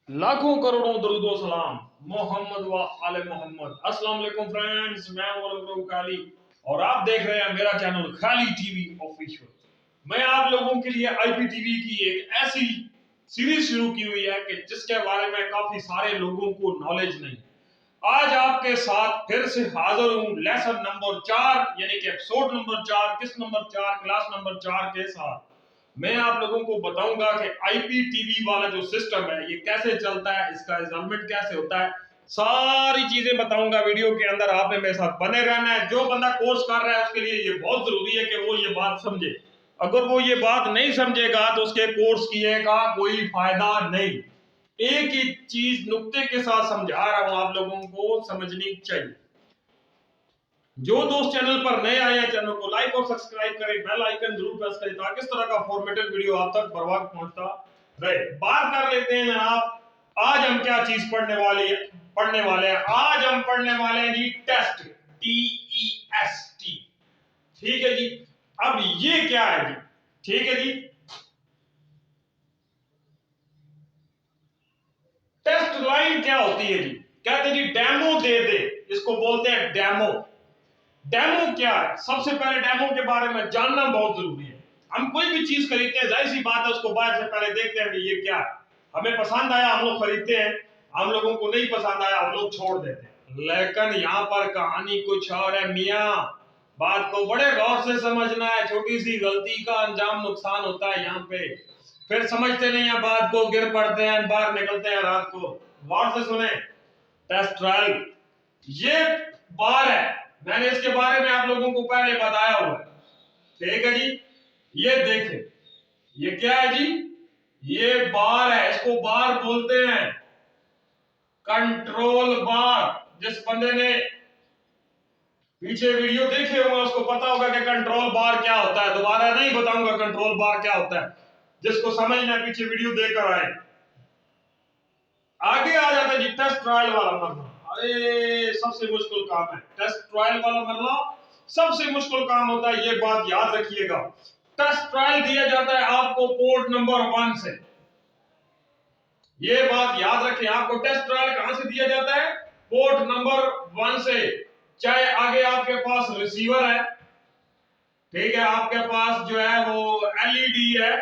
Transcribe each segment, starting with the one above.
लाखों करोड़ों दरूदो सलाम मोहम्मद व आले मोहम्मद। अस्सलाम वालेकुम फ्रेंड्स, मैं हूं खाली और आप देख रहे हैं मेरा चैनल खाली टीवी ऑफिशियल। मैं आप लोगों के लिए आईपीटीवी की एक ऐसी सीरीज शुरू की हुई है कि जिसके बारे में काफी सारे लोगों को नॉलेज नहीं। आज आपके साथ फिर से हाजिर हूं लेसन नंबर 4 यानी कि एपिसोड नंबर 4, किस नंबर 4, क्लास नंबर 4 के साथ। मैं आप लोगों को बताऊंगा कि आईपीटीवी वाला जो सिस्टम है ये कैसे चलता है, इसका रिजल्ट कैसे होता है, सारी चीजें बताऊंगा वीडियो के अंदर। आपने मेरे साथ बने रहना है। जो बंदा कोर्स कर रहा है उसके लिए ये बहुत जरूरी है कि वो ये बात समझे। अगर वो ये बात नहीं समझेगा तो उसके कोर्स किए का कोई फायदा नहीं। एक ही चीज नुक्ते के साथ समझा रहा हूं, आप लोगों को समझनी चाहिए। जो दोस्त चैनल पर नए आए हैं चैनल को लाइक और सब्सक्राइब करें, बेल आइकन जरूर प्रेस करें ताकि इस तरह का फॉर्मेटेड वीडियो आप तक बर वक्त पहुंचता रहे। बात कर लेते हैं जनाब, आज हम क्या चीज पढ़ने वाले हैं। आज हम पढ़ने वाले हैं जी टेस्ट, TEST। ठीक है जी। अब ये क्या है जी? ठीक है जी, टेस्ट लाइन क्या होती है जी? कहते हैं जी डेमो दे दे, इसको बोलते हैं डेमो। डेमो क्या है? सबसे पहले डेमो के बारे में जानना बहुत जरूरी है। हम कोई भी चीज खरीदते हैं, जाहिर सी बात है उसको बाहर से पहले देखते हैं कि ये क्या है। हमें पसंद आया हम लोग खरीदते हैं, हम लोगों को नहीं पसंद आया हम लोग छोड़ देते हैं। लेकिन यहाँ पर कहानी कुछ और है मियाँ। बात को बड़े गौर से समझना है। छोटी सी गलती का अंजाम नुकसान होता है यहाँ पे। फिर समझते नहीं है बात को, गिर पड़ते हैं, बाहर निकलते हैं रात को। गौर से सुने। टेस्ट ट्रायल ये बार है, मैंने इसके बारे में आप लोगों को पहले बताया हुआ है। ठीक है जी। ये देखें, ये क्या है जी? ये बार है, इसको बार बोलते हैं, कंट्रोल बार। जिस बंदे ने पीछे वीडियो देखे होंगे उसको पता होगा कि कंट्रोल बार क्या होता है। दोबारा नहीं बताऊंगा कंट्रोल बार क्या होता है, जिसको समझना है पीछे वीडियो देखकर आए। आगे आ जाता है जी टेस्ट ट्रायल वाला मरना। अरे सबसे मुश्किल काम है टेस्ट ट्रायल वाला मरना, सबसे मुश्किल काम होता है। ये बात याद रखिएगा। टेस्ट ट्रायल दिया जाता है आपको पोर्ट नंबर 1 से। ये बात याद रखें, आपको टेस्ट ट्रायल कहां से दिया जाता है? पोर्ट नंबर 1 से। चाहे आगे आपके पास रिसीवर है, ठीक है, आपके पास जो है वो एलईडी है,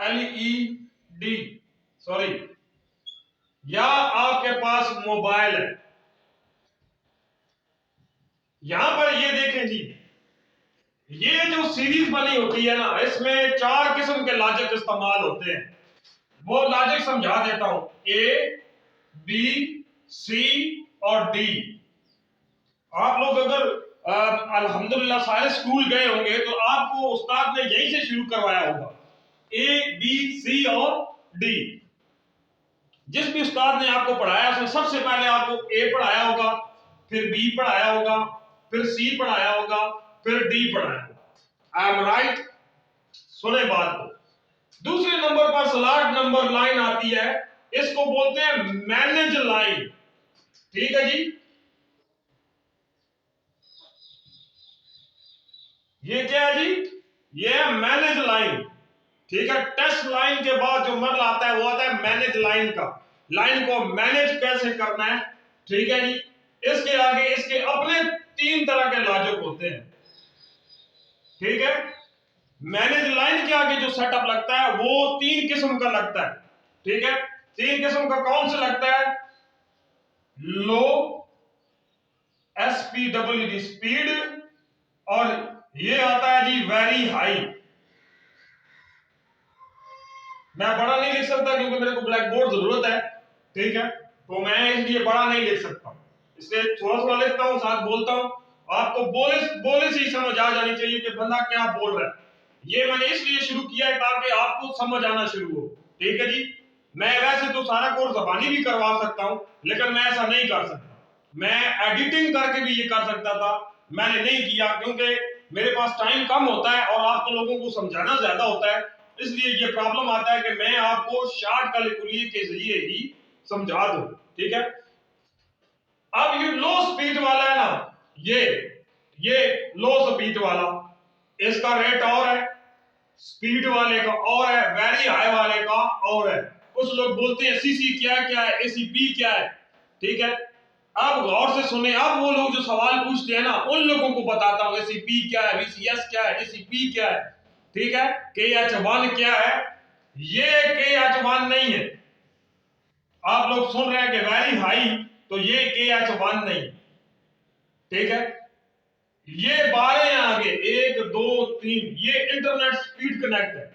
एलईडी सॉरी, या आपके पास मोबाइल है। यहां पर ये देखें जी, ये जो सीरीज बनी होती है ना, इसमें 4 किस्म के लॉजिक इस्तेमाल होते हैं। वो लॉजिक समझा देता हूं। ए, बी, सी और डी। आप लोग अगर अल्हम्दुलिल्लाह सारे स्कूल गए होंगे तो आपको उस्ताद ने यहीं से शुरू करवाया होगा, ए बी सी और डी। जिस भी उस्ताद ने आपको पढ़ाया उसने सबसे पहले आपको ए पढ़ाया होगा, फिर बी पढ़ाया होगा, फिर सी पढ़ाया होगा, फिर डी पढ़ाया होगा। I am right? सुने बात को। दूसरे नंबर पर स्लॉट नंबर लाइन आती है, इसको बोलते हैं मैनेज लाइन। ठीक है जी। ये क्या है जी? ये है मैनेज लाइन। ठीक है। टेस्ट लाइन के बाद जो मरल आता है वो आता है मैनेज लाइन का। लाइन को मैनेज कैसे करना है, ठीक है जी। इसके आगे इसके अपने 3 तरह के लॉजिक होते हैं। ठीक है। मैनेज लाइन के आगे जो सेटअप लगता है वो 3 किस्म का लगता है। ठीक है। 3 किस्म का कौन सा लगता है? लो, SPWD स्पीड, और ये आता है जी वेरी हाई। मैं बड़ा नहीं लिख सकता क्योंकि मेरे को ब्लैक बोर्ड जरूरत है। ठीक है, तो मैं इसलिए बड़ा नहीं लिख सकता, इसलिए थोड़ा थोड़ा लिखता हूँ, साथ बोलता हूँ। आपको बोले बोले से ही समझ आ जानी चाहिए कि बंदा क्या बोल रहा है। ये मैंने इसलिए शुरू किया है ताकि आपको समझ आना शुरू हो। ठीक है जी। मैं वैसे तो सारा कोर्स जबानी भी करवा सकता हूँ, लेकिन मैं ऐसा नहीं कर सकता। मैं एडिटिंग करके भी ये कर सकता था, मैंने नहीं किया क्योंकि मेरे पास टाइम कम होता है और आपको लोगों को समझाना ज्यादा होता है। इसलिए ये प्रॉब्लम आता है कि मैं आपको शॉर्ट कैलकुलेट के जरिए ही समझा दूं। ठीक है। अब ये लो स्पीड वाला है ना, ये लो स्पीड वाला, इसका रेट और है स्पीड वाले का और है, वेरी हाई वाले का और है। कुछ लोग बोलते हैं सीसी क्या क्या है, एसीपी क्या है, ठीक है। अब गौर से सुने, अब वो लोग जो सवाल पूछते हैं ना, उन लोगों को बताता हूं एसीपी क्या है, वीसीएस क्या है, एसीपी क्या है, ठीक है। KH1 क्या है, ये KH1 नहीं है। आप लोग सुन रहे हैं कि वेरी हाई, तो ये KH1 नहीं, ठीक है। ये 12 हैं आगे, 1 2 3, ये इंटरनेट स्पीड कनेक्ट है।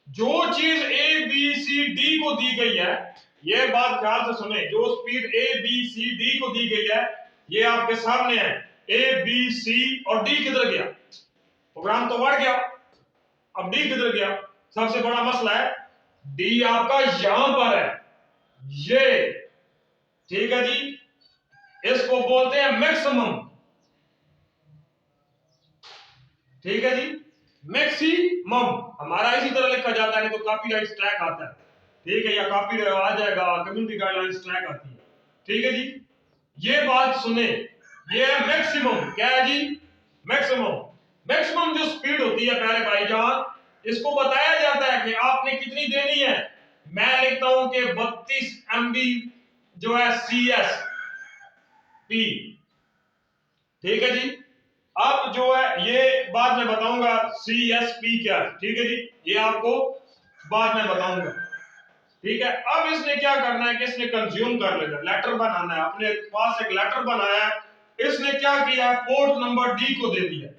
जो चीज ए बी सी डी को दी गई है, ये बात ख्याल से सुने, जो speed A B C D को दी गई है, ये आपके सामने है। ए बी सी और डी किधर गया, प्रोग्राम तो बढ़ गया, अब डी किधर गया। सबसे बड़ा मसला है डी आपका यहां पर है, ये, ठीक है जी। इसको बोलते हैं मैक्सिमम, ठीक है जी। मैक्सिमम हमारा इसी तरह लिखा जाता है, नहीं तो कॉपीराइट स्ट्राइक आता है, ठीक है, या कॉपी आ जाएगा, कम्युनिटी गाइडलाइन स्ट्राइक आती है, ठीक है जी। ये बात सुने, ये मैक्सिमम क्या है जी, मैक्सिमम। मैक्सिमम जो स्पीड होती है प्यारे भाईजान, इसको बताया जाता है कि आपने कितनी देनी है। मैं लिखता हूं कि 32 MB जो है CS P, ठीक है जी। अब जो है ये बाद में बताऊंगा CSP क्या है, ठीक है जी, ये आपको बाद में बताऊंगा, ठीक है। अब इसने क्या करना है कि इसने कंज्यूम कर लेना, लेटर बनाना है, अपने पास एक लेटर बनाया है। इसने क्या किया, पोर्ट नंबर डी को दे दिया,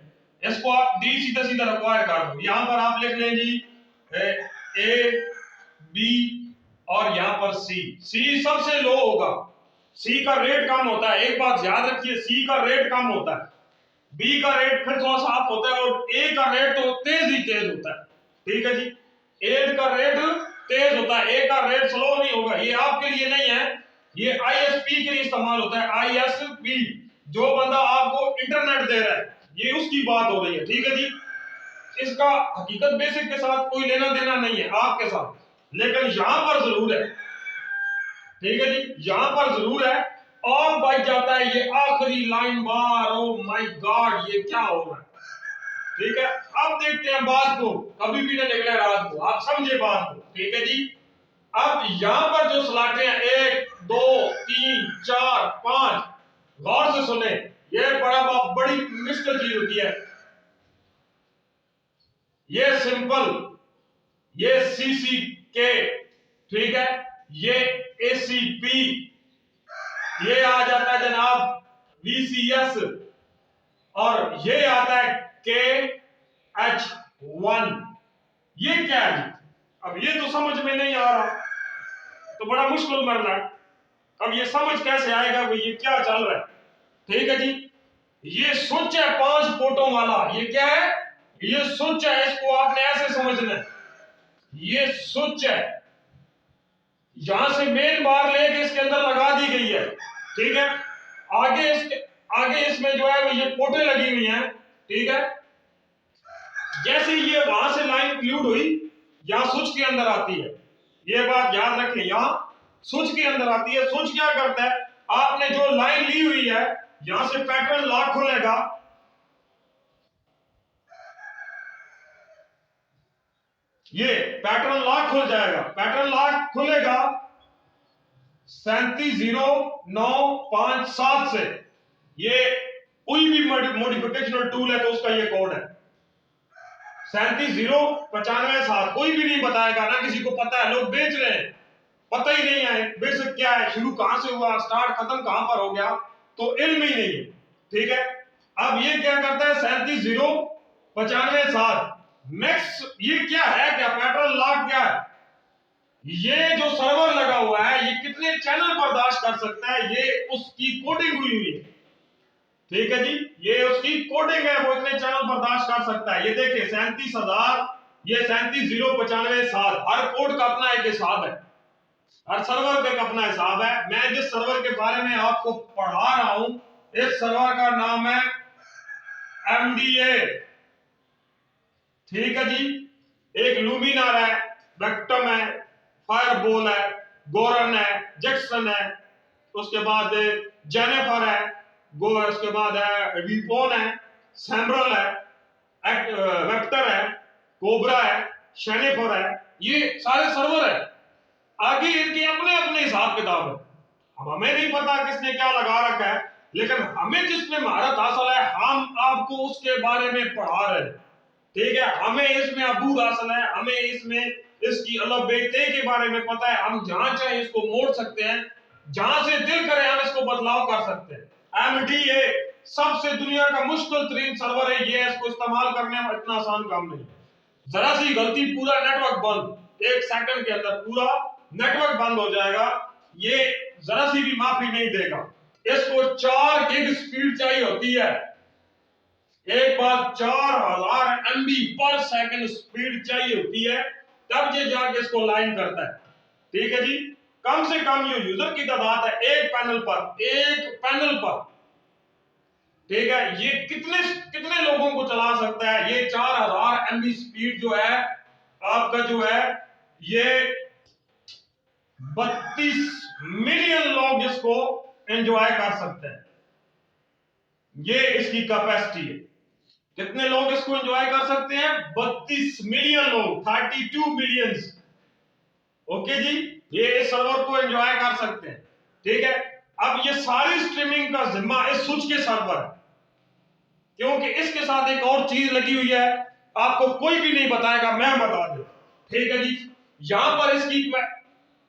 इसको आप डी सीधा सीधा रिक्वायर कर दो। यहां पर आप लिख लें जी ए बी और यहां पर सी सबसे लो होगा, सी का रेट कम होता है, एक बात याद रखिए, सी का रेट कम होता है, बी का रेट फिर थोड़ा सा अप होता है, और ए का रेट तो तेज ही तेज होता है, ठीक है जी। ए का रेट तेज होता है, ए का रेट स्लो नहीं होगा। ये आपके लिए नहीं है, ये ISP के लिए इस्तेमाल होता है, ISP। जो बंदा आपको इंटरनेट दे रहा है, ये उसकी बात हो रही है, ठीक है जी। इसका हकीकत बेसिक के साथ कोई लेना देना नहीं है आपके साथ, लेकिन यहां पर जरूर है, ठीक है जी, यहां पर जरूर है। और बच जाता है ये आखिरी line bar, oh my God, ये क्या हो रहा है, ठीक है। अब देखते हैं बात को, कभी भी ना निकले रात को, आप समझे बात को, ठीक है जी। अब यहां पर जो सलाटे हैं 1 2 3 4 5, गौर से सुने, ये बड़ी मुश्किल चीज होती है। ये सिंपल, ये CCK, ठीक है, ये ACP, ये आ जाता है जनाब VCS, और ये आता है KH1। ये क्या है? अब ये तो समझ में नहीं आ रहा, तो बड़ा मुश्किल मरना है। अब ये समझ कैसे आएगा भाई ये क्या चल रहा है, ठीक है जी। ये स्विच है 5 पोर्टों वाला, ये क्या है, ये स्विच है, इसको आपने ऐसे समझना है, ये स्विच है, यहां से मेन बार लेके इसके अंदर लगा दी गई है, ठीक है। आगे इसमें जो है वो ये पोर्टें लगी हुई हैं, ठीक है। जैसे ये वहां से लाइन इंक्लूड हुई, यहां स्विच के अंदर आती है, ये बात याद रखें, यहां स्विच के अंदर आती है। स्विच क्या करता है, आपने जो लाइन ली हुई है, यहां से पैटर्न लॉक खुलेगा, ये पैटर्न लॉक खुल जाएगा, पैटर्न लॉक खुलेगा 3709557 से। ये कोई भी मॉडिफिकेशनल टूल है तो उसका ये कोड है 3709557। कोई भी नहीं बताएगा, ना किसी को पता है, लोग बेच रहे हैं, पता ही नहीं है बेसिक क्या है, शुरू कहां से हुआ, स्टार्ट खत्म कहां पर हो गया, तो इल्म ही नहीं है, ठीक है। अब ये क्या करता है 3709557 मैक्स, ये क्या है, क्या पैटर्न लॉक क्या है, ये जो सर्वर लगा हुआ है, ये कितने चैनल बर्दाश्त कर सकता है, ये उसकी कोडिंग हुई हुई है, ठीक है जी। ये उसकी कोडिंग है, वो इतने चैनल बर्दाश्त कर सकता है। ये देखिए 37,000, ये 3709557, हर कोड का अपना एक हिसाब है, हर सर्वर का एक अपना हिसाब है। मैं जिस सर्वर के बारे में आपको पढ़ा रहा हूं, इस सर्वर का नाम है MDA, ठीक है जी। एक लुमिनार है, वेक्टम है, फायरबॉल है, गोरन है, जैक्सन है, उसके बाद जेनिफर है, उसके बाद है रिपोन है, सैम्ब्रल है, वेक्टर है, कोबरा है, शेनेफर है, ये सारे सर्वर है। आगे इनके अपने अपने हिसाब किताब है। अब हमें नहीं पता किसने क्या लगा रखा है, लेकिन हमें जिसमें महारत हासिल है हम आपको उसके बारे में पढ़ा रहे हैं। ठीक है, हमें इसमें अबूर हासिल है, हमें इसमें इसकी अलग बेटे के बारे में पता है। हम जहां चाहे इसको मोड़ सकते हैं, जहां से दिल करे हम इसको बदलाव कर सकते हैं। MDA सबसे दुनिया का मुश्किल तरीन सर्वर है, ये इसको इस्तेमाल करने में इतना आसान काम नहीं। जरा सी गलती पूरा नेटवर्क बंद, 1 सेकंड के अंदर पूरा नेटवर्क बंद हो जाएगा। ये जरा सी भी माफी नहीं देगा। इसको 4 गिग स्पीड चाहिए होती है, एक बार 4000 MB पर सेकंड स्पीड चाहिए होती है, तब ये जाके इसको लाइन करता है। ठीक है जी, कम से कम ये यूजर की तादाद है एक पैनल पर। ठीक है, ये कितने कितने लोगों को चला सकता है? ये 4000 MB स्पीड जो है आपका जो है ये 32 मिलियन लोग इसको एंजॉय कर सकते हैं। ये इसकी कैपेसिटी है। कितने लोग इसको एंजॉय कर सकते हैं? 32 मिलियन लोग, 32 मिलियंस। ओके जी, ये इस सर्वर को एंजॉय कर सकते हैं। ठीक है, अब ये सारी स्ट्रीमिंग का जिम्मा इस स्विच के सर्वर है, क्योंकि इसके साथ एक और चीज लगी हुई है, आपको कोई भी नहीं बताएगा, मैं बता दूं। ठीक है जी, यहां पर इसकी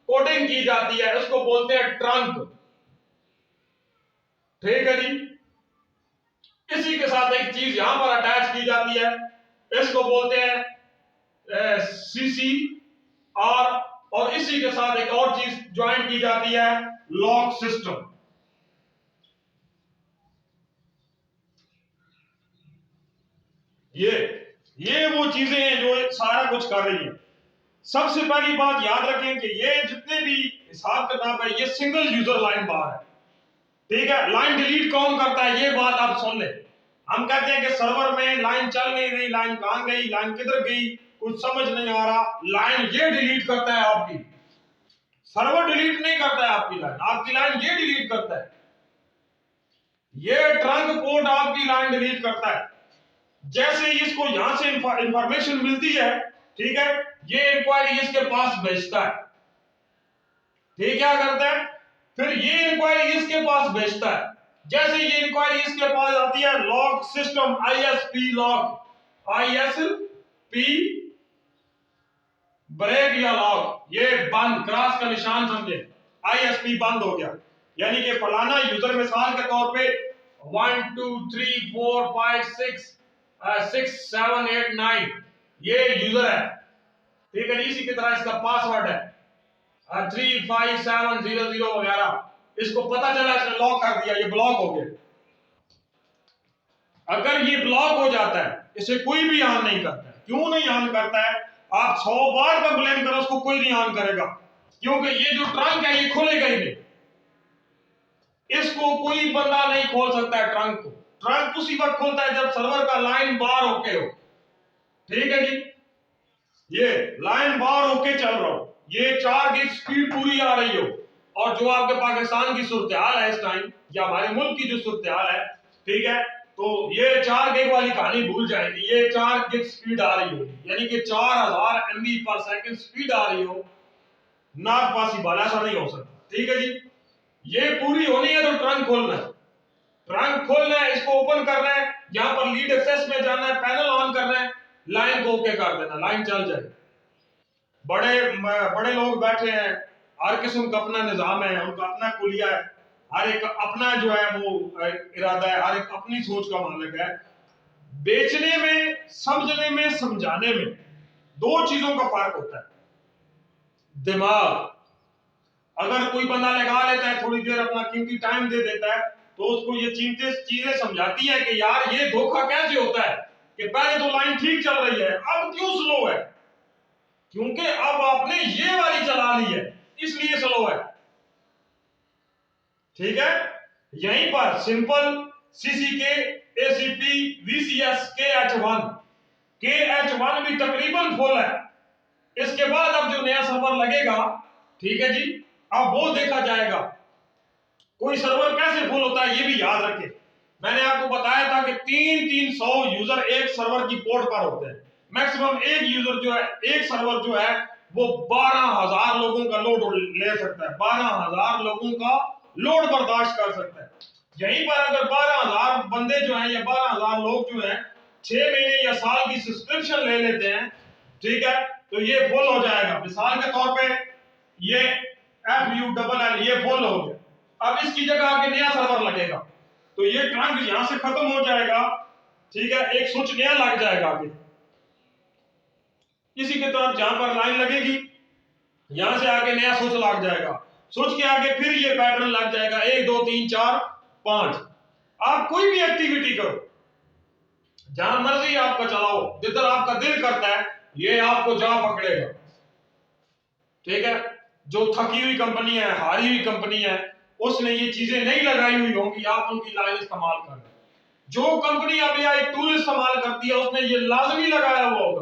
कोडिंग की जाती है, इसको बोलते हैं ट्रंक। ठीक है जी, इसी के साथ एक चीज यहां पर अटैच की जाती है, इसको बोलते हैं सीसी, और इसी के साथ एक और चीज ज्वाइन की जाती है, लॉक सिस्टम। ये वो चीजें हैं जो सारा कुछ कर रही है। सबसे पहली बात याद रखें कि ये जितने भी हिसाब किताब है, ये सिंगल यूजर लाइन बार है। ठीक है, लाइन डिलीट कौन करता है ये बात आप सुन ले। हम कहते हैं कि सर्वर में लाइन चल नहीं रही, लाइन कहां गई, लाइन किधर गई, कुछ समझ नहीं आ रहा। लाइन ये डिलीट करता है आपकी, सर्वर डिलीट नहीं करता है आपकी लाइन, आपकी लाइन ये डिलीट करता है। ये ट्रंक पोर्ट आपकी लाइन डिलीट करता है। जैसे ही इसको यहां से इंफॉर्मेशन मिलती है, ठीक है, ये इंक्वायरी इसके पास भेजता है। ठीक क्या करता है? फिर ये इंक्वायरी इसके पास भेजता है। जैसे ये इंक्वायरी इसके पास आती है, lock system ISP lock, ISP break या लॉक, ये बंद, क्रॉस का निशान समझे, ISP बंद हो गया। यानी कि फलाना यूजर मिसाल के तौर पे 1 2 3 4 5 6 7 8 9 ये यूजर है। ठीक है, इसी की तरह इसका पासवर्ड है 35700 वगैरह। इसको पता चला, इसने लॉक कर दिया, ये ब्लॉक हो गया। अगर ये ब्लॉक हो जाता है, इसे कोई भी ऑन नहीं करता है। क्यों नहीं ऑन करता है? आप 100 बार कंप्लेन करो, उसको कोई नहीं ऑन करेगा, क्योंकि ये जो ट्रंक है ये खुलेगा ही नहीं। इसको कोई बंदा नहीं खोल सकता है ट्रंक को। ट्रंक उसी वक्त खुलता है जब सर्वर का लाइन बार ओके हो। ठीक है जी, ये लाइन बार ओके चल रहा हो, ये 4 गिग स्पीड पूरी आ रही हो, और जो आपके पाकिस्तान की सूरत हाल है इस टाइम, या हमारे मुल्क की जो सूरत हाल है, ठीक है, तो ये 4 गिग वाली कहानी भूल जाएंगे। ये 4 गिग स्पीड आ रही हो, यानी कि 4000 MB पर सेकंड स्पीड आ रही हो, नाक पासी बाला, ऐसा नहीं हो सकता। ठीक है जी, ये पूरी होनी है तो ट्रंक खोलना है, ट्रंक खोलना है, इसको ओपन करना है, यहां पर लीड एक्सेस में जाना है, पैनल ऑन करना है, लाइन को ओके कर देना, लाइन चल जाए। बड़े लोग बैठे हैं, हर किस्म का अपना निजाम है, उनका अपना कुलिया है, हर एक अपना जो है वो इरादा है, हर एक अपनी सोच का मालिक है। बेचने में, समझने में, समझाने में 2 चीजों का फर्क होता है। दिमाग, अगर कोई बंदा लगा लेता है, थोड़ी देर अपना कीमती टाइम दे देता है, तो उसको ये चीजें समझाती है कि यार ये धोखा कैसे होता है कि पहले तो लाइन ठीक चल रही है, अब क्यों स्लो है? क्योंकि अब आपने ये वाली चला ली है, इसलिए स्लो है। ठीक है, यहीं पर simple CCK ACP VCS KH1 भी तकरीबन फुल है। इसके बाद अब जो नया सर्वर लगेगा, ठीक है जी, अब वो देखा जाएगा। कोई सर्वर कैसे फुल होता है ये भी याद रखें। मैंने आपको बताया था कि 300 यूजर एक सर्वर की पोर्ट पर होते हैं। मैक्सिमम एक यूजर जो है, एक सर्वर जो है वो 12,000 लोगों का लोड ले सकता है, 12,000 लोगों का लोड बर्दाश्त कर सकता है। यहीं पर अगर 12,000 बंदे जो हैं या 12,000 लोग जो हैं 6 महीने या साल की सब्सक्रिप्शन ले लेते हैं, ठीक है, तो ये फुल हो जाएगा। मिसाल के तौर पे ये FULL ये फुल हो गया। अब इसकी जगह आगे नया सर्वर लगेगा, तो ये ट्रंक यहां से खत्म हो जाएगा, ठीक है, एक स्विच नया लग जाएगा आगे। इसी के तौर जहां पर लाइन लगेगी यहां से आगे नया स्विच लग जाएगा, स्विच के आगे फिर ये पैटर्न लग जाएगा 1 2 3 4 5। आप कोई भी एक्टिविटी करो, जहां मर्जी आपका चलाओ, जिधर आपका दिल करता है, ये आपको जा पकड़ेगा, ठीक है। जो थकी हुई कंपनी है, हारी हुई कंपनी है, उसने ये चीजें नहीं लगाई हुई होंगी, आप उनकी लाइन इस्तेमाल कर रहे। जो कंपनी अभी एक टूल इस्तेमाल करती है उसने ये लाजमी लगाया हुआ होगा,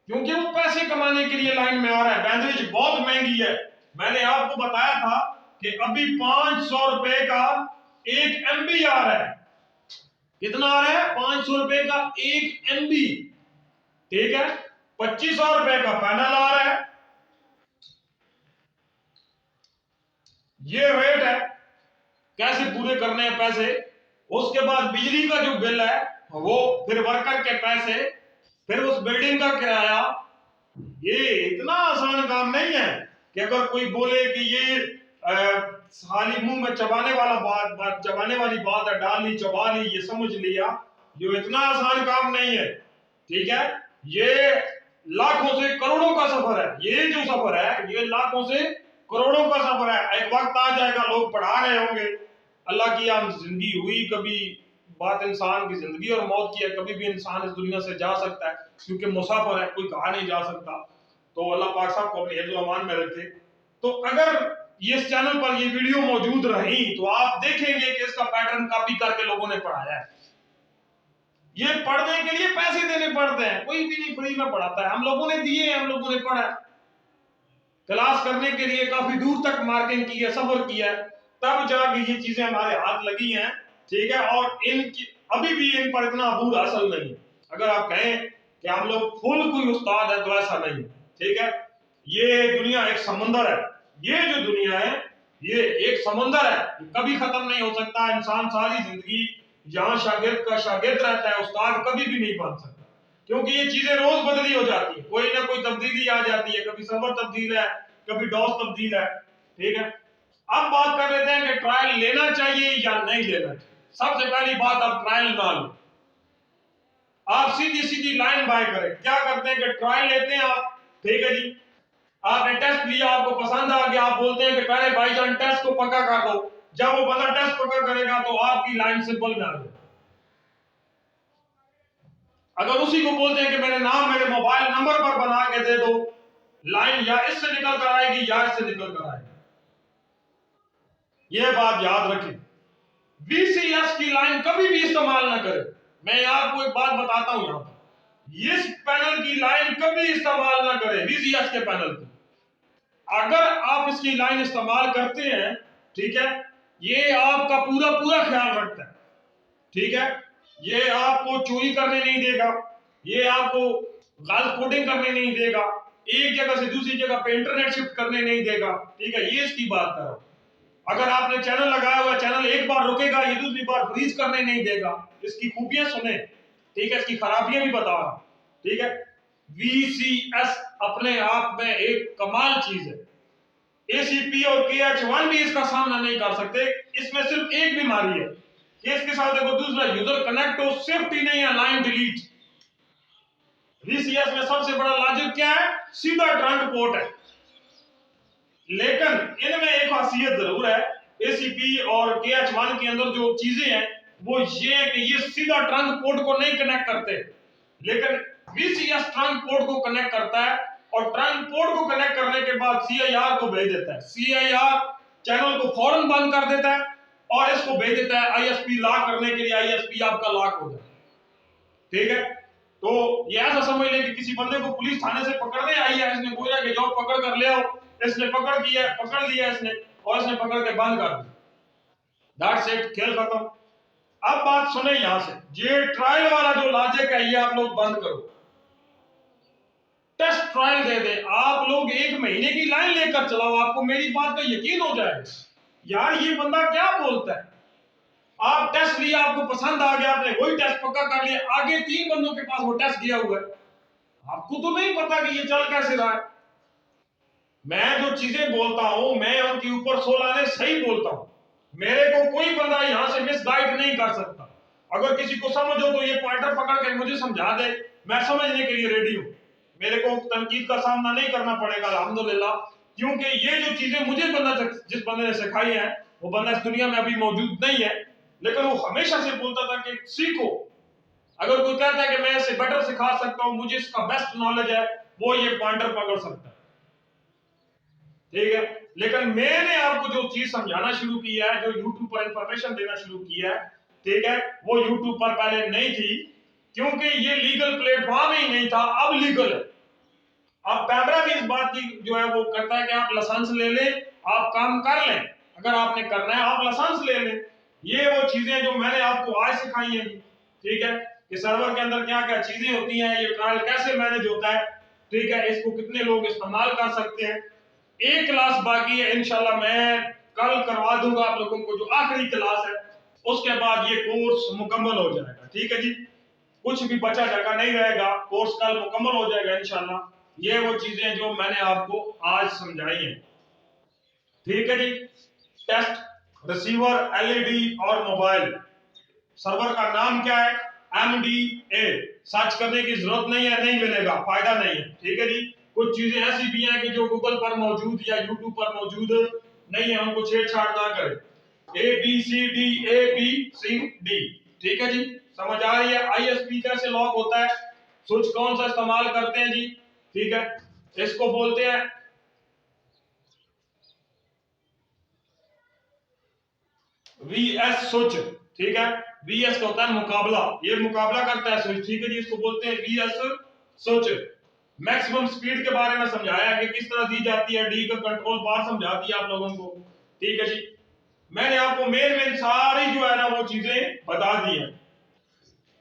क्योंकि वो पैसे कमाने के लिए लाइन में आ रहा है। बैंडविड्थ बहुत महंगी है। मैंने आपको बताया था कि अभी 500 रुपए का 1 MB आ रहा है। कितना आ रहा है? 500 रुपए का 1 MB, ठीक है। 2500 रुपए का पैनल आ रहा है। ये रेट है, कैसे पूरे करने हैं पैसे। उसके बाद बिजली का जो बिल है वो, फिर वर्कर के पैसे, फिर उस बिल्डिंग का किराया। ये इतना आसान काम नहीं है कि अगर कोई बोले कि ये खाली मुंह में चबाने वाला चबाने वाली बात है, डाल ली चबा ली, ये समझ लिया। ये इतना आसान काम नहीं है, ठीक है। ये लाखों से करोड़ों का सफर है। ये जो सफर है ये लाखों से करोड़ों का सफर है। एक वक्त आ जाएगा लोग पढ़ा रहे होंगे, अल्लाह की आम जिंदगी हुई, कभी बात इंसान की जिंदगी और मौत की है, कभी भी इंसान इस दुनिया से जा सकता है, क्योंकि मुसाफिर है, कोई कहा नहीं जा सकता। तो अल्लाह पाक साहब को अपने हिफ्ज़ व अमान में रखे। तो अगर ये इस चैनल पर ये वीडियो मौजूद रही तो आप देखेंगे कि इसका पैटर्न कॉपी करके लोगों ने पढ़ाया है। ये पढ़ने के लिए पैसे देने पड़ते हैं, कोई भी नहीं फ्री में पढ़ाता है। हम लोगों ने दिए, हम लोगों ने पढ़ा, क्लास करने के लिए काफी दूर तक मार्किंग की है, सफर किया है, तब जाके ये चीजें हमारे हाथ लगी हैं, ठीक है। और इनकी अभी भी इन पर इतना अबूर हासिल नहीं। अगर आप कहें कि हम लोग फुल कोई उस्ताद है तो ऐसा नहीं, ठीक है। ये दुनिया एक समंदर है। ये जो दुनिया है ये एक समंदर है, कभी खत्म नहीं हो सकता। इंसान सारी जिंदगी यहाँ शागिर्द का शागिर्द रहता है, उस्ताद कभी भी नहीं बन सकता, क्योंकि ये चीजें रोज बदली हो जाती है, कोई ना कोई तब्दीली आ जाती है। कभी सर्वर तब्दील है, कभी डॉस तब्दील है, ठीक है। अब बात कर लेते हैं कि ट्रायल लेना चाहिए या नहीं लेना चाहिए। सबसे पहली बात, आप ट्रायल ना लो, आप सीधी सीधी लाइन बाय करें। क्या करते हैं कि ट्रायल लेते हैं आप, ठीक है जी, आपने टेस्ट लिया, आपको पसंद आ गया, आप बोलते हैं कि पहले भाईजान टेस्ट को पक्का कर दो। जब वो बंदा टेस्ट पक्का करेगा तो आपकी लाइन सिंपल में आ जाएगी। अगर उसी को बोलते हैं कि मेरे नाम मेरे मोबाइल नंबर पर बना के दे दो, लाइन या इससे निकल कर आएगी या इससे निकल कर आएगी। यह बात याद रखें। VCS की लाइन कभी भी इस्तेमाल ना करें। मैं आपको एक बात बताता हूं, यहां पर इस पैनल की लाइन कभी इस्तेमाल ना करें, VCS के पैनल की। अगर आप इसकी लाइन इस्तेमाल करते हैं, ठीक है, ये आपका पूरा पूरा ख्याल रखता है, ठीक है। ये आपको चोरी करने नहीं देगा, ये आपको गलत कोडिंग करने नहीं देगा, एक जगह से दूसरी जगह पे इंटरनेट शिफ्ट करने नहीं देगा, ठीक है। ये इसकी बात कर रहा हूं। अगर आपने चैनल लगाया हुआ, चैनल एक बार रुकेगा, ये दूसरी बार फ्रीज करने नहीं देगा। इसकी खूबियां सुने, ठीक है, इसकी खराबियां भी बता रहा हूं, ठीक है। VCS अपने आप में एक कमाल चीज है। ACP और KH1 भी इसका सामना नहीं कर सकते। इसमें सिर्फ एक बीमारी है कि इसके साथ देखो दूसरा यूजर कनेक्ट हो, सेफ्टी नहीं है, लाइन डिलीट। VCS में सबसे बड़ा लॉजिक क्या है? सीधा ट्रंक पोर्ट है। लेकिन इनमें एक खासियत जरूर है, ACP और KH1 के अंदर जो चीजें हैं वो ये है कि ये सीधा ट्रंक पोर्ट को नहीं कनेक्ट करते, लेकिन VCS ट्रंक पोर्ट को कनेक्ट करता है, और ट्रंक पोर्ट को कनेक्ट करने के बाद CIR को भेज देता है। CIR चैनल को फौरन बंद कर देता है और इसको भेज देता है ISP लॉक करने के लिए। ISP आपका लॉक हो जाए, ठीक है। तो ये ऐसा समझ लें कि किसी बंदे को पुलिस थाने से पकड़ने आई है, इसने बोला कि जाओ पकड़ कर ले आओ, इसने पकड़ लिया इसने, और इसने पकड़ के बंद कर दिया। दैट्स इट, खेल खत्म। अब बात सुने यहां से, ये ट्रायल वाला जो लॉजिक है ये आप लोग बंद करो। टेस्ट ट्रायल दे दे, आप लोग 1 महीने की लाइन लेकर चलाओ, आपको मेरी बात का यकीन हो जाएगा। यार ये बंदा क्या बोलता है। आप टेस्ट लिया, आपको पसंद आ गया, आपने वही टेस्ट पक्का कर लिया, आगे 3 बंदों के पास वो टेस्ट दिया हुआ है, आपको तो नहीं पता कि ये चल कैसे रहा है। मैं जो चीजें बोलता हूं मैं उनके ऊपर 16 ने सही बोलता हूं, मेरे को कोई बंदा यहां से मिसगाइड नहीं कर सकता। अगर किसी को समझ हो तो ये पॉइंटर पकड़ के मुझे समझा दे, मैं समझने के लिए रेडी हूं। मेरे को तनकीद का सामना नहीं करना पड़ेगा अल्हम्दुलिल्लाह, क्योंकि ये जो चीजें मुझे जिस बंदे ने सिखाई है वो बंदा इस दुनिया में अभी मौजूद नहीं है, लेकिन वो हमेशा से बोलता था कि सीखो। अगर कोई कहता है कि मैं इसे बेटर सिखा सकता हूं, मुझे इसका बेस्ट नॉलेज है, वो ये पॉइंटर पकड़ सकता है, ठीक है। लेकिन मैंने आपको जो चीज समझाना शुरू किया है, जो YouTube पर इंफॉर्मेशन देना शुरू किया है, ठीक है, वो YouTube पर पहले नहीं थी, क्योंकि ये लीगल प्लेटफॉर्म ही नहीं था, अब लीगल है। अब पैमरा भी इस बात की जो है वो करता है कि आप लाइसेंस ले लें, आप काम कर लें, अगर आपने करना है आप लाइसेंस ले लें। ये वो चीजें जो मैंने आपको आज सिखाई हैं, ठीक है, कि सर्वर के अंदर क्या क्या चीजें होती हैं, ये ट्रायल कैसे मैनेज होता है, ठीक है, इसको कितने लोग इस्तेमाल कर सकते हैं। एक क्लास बाकी है, इंशाल्लाह मैं कल करवा दूंगा आप लोगों को, जो आखिरी क्लास है, उसके बाद ये कोर्स मुकम्मल हो जाएगा, ठीक है जी। कुछ भी बचा जगह नहीं रहेगा, कोर्स कल मुकम्मल हो जाएगा इंशाल्लाह। ये वो चीजें जो मैंने आपको आज समझाई हैं, ठीक है जी। टेस्ट, रिसीवर, एलईडी और मोबाइल। सर्वर का नाम क्या है? MDA। सर्च करने की जरूरत नहीं है, नहीं मिलेगा, फायदा नहीं है, ठीक है जी। कुछ चीजें ऐसी भी हैं कि जो गूगल पर मौजूद या यूट्यूब पर मौजूद नहीं है, उनको छेड़छाड़ ना करें। ABCD ABCD, ठीक है जी, समझ आ रही है। ISP कैसे लॉक होता है, स्विच कौन सा इस्तेमाल करते हैं जी, ठीक है, इसको बोलते हैं VS स्विच, ठीक है। VS का होता है मुकाबला, ये मुकाबला करता है स्विच, ठीक है जी, इसको बोलते हैं VS स्विच। मैक्सिमम स्पीड के बारे में समझाया कि किस तरह दी जाती है, डी का कंट्रोल बार समझा दिया आप लोगों को, ठीक है जी। मैंने आपको मेन सारी जो है ना वो चीजें बता दी है।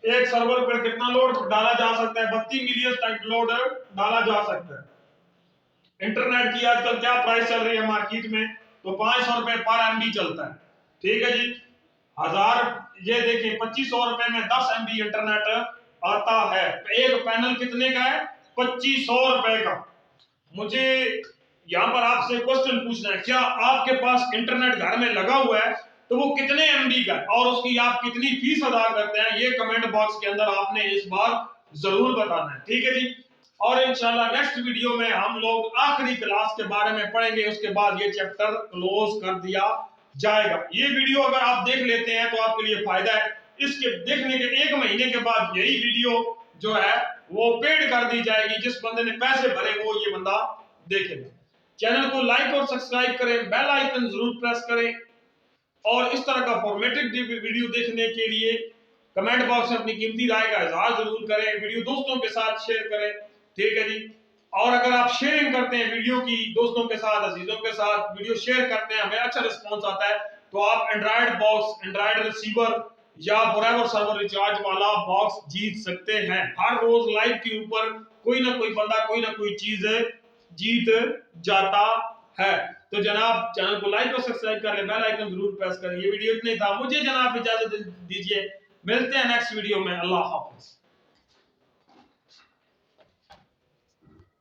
एक सर्वर पर कितना लोड डाला जा सकता है, 32 मिलियन तक लोड डाला जा सकता है। इंटरनेट की आजकल क्या प्राइस चल रही है मार्केट में, तो 500 रुपए पर MB चलता है, ठीक है जी। 1000, ये देखिए 2500 रुपए में 10 MB इंटरनेट आता है। एक पैनल कितने का है? 2500 रुपए का। मुझे यहां पर आपसे क्वेश्चन पूछना है, क्या आपके पास इंटरनेट घर में लगा हुआ है तो वो कितने MB का है और उसकी आप कितनी फीस अदा करते हैं, ये कमेंट बॉक्स के अंदर आपने इस बार जरूर बताना है, ठीक है जी। और इंशाल्लाह नेक्स्ट वीडियो में हम लोग आखिरी क्लास के बारे में पढ़ेंगे, उसके बाद ये चैप्टर क्लोज कर दिया जाएगा। ये वीडियो अगर आप देख लेते हैं तो आपके लिए फायदा है। इसके देखने के 1 महीने के बाद यही वीडियो जो है वो पेड कर दी जाएगी, जिस बंदे ने पैसे भरे वो ये बंदा देखेगा। चैनल को लाइक और सब्सक्राइब करें, बेल आइकन जरूर प्रेस करें, और इस तरह का फॉर्मेटेड वीडियो देखने के लिए कमेंट बॉक्स में अपनी कीमती राय का इजहार जरूर करें, वीडियो दोस्तों के साथ शेयर करें, ठीक है जी। और अगर आप शेयरिंग करते हैं वीडियो की दोस्तों के साथ, अजीजों के साथ वीडियो शेयर करते हैं, हमें अच्छा रिस्पॉन्स आता है, तो आप एंड्रॉइड बॉक्स, एंड्रॉइड रिसीवर या फॉरएवर सर्वर रिचार्ज वाला बॉक्स जीत सकते हैं। हर रोज लाइव के ऊपर कोई ना कोई बंदा कोई ना कोई चीज जीत जाता है। तो जनाब चैनल को लाइक और सब्सक्राइब कर ले, बेल आइकन जरूर प्रेस करें। ये वीडियो इतने था, मुझे जनाब इजाजत दीजिए, मिलते हैं नेक्स्ट वीडियो में। अल्लाह हाफिज।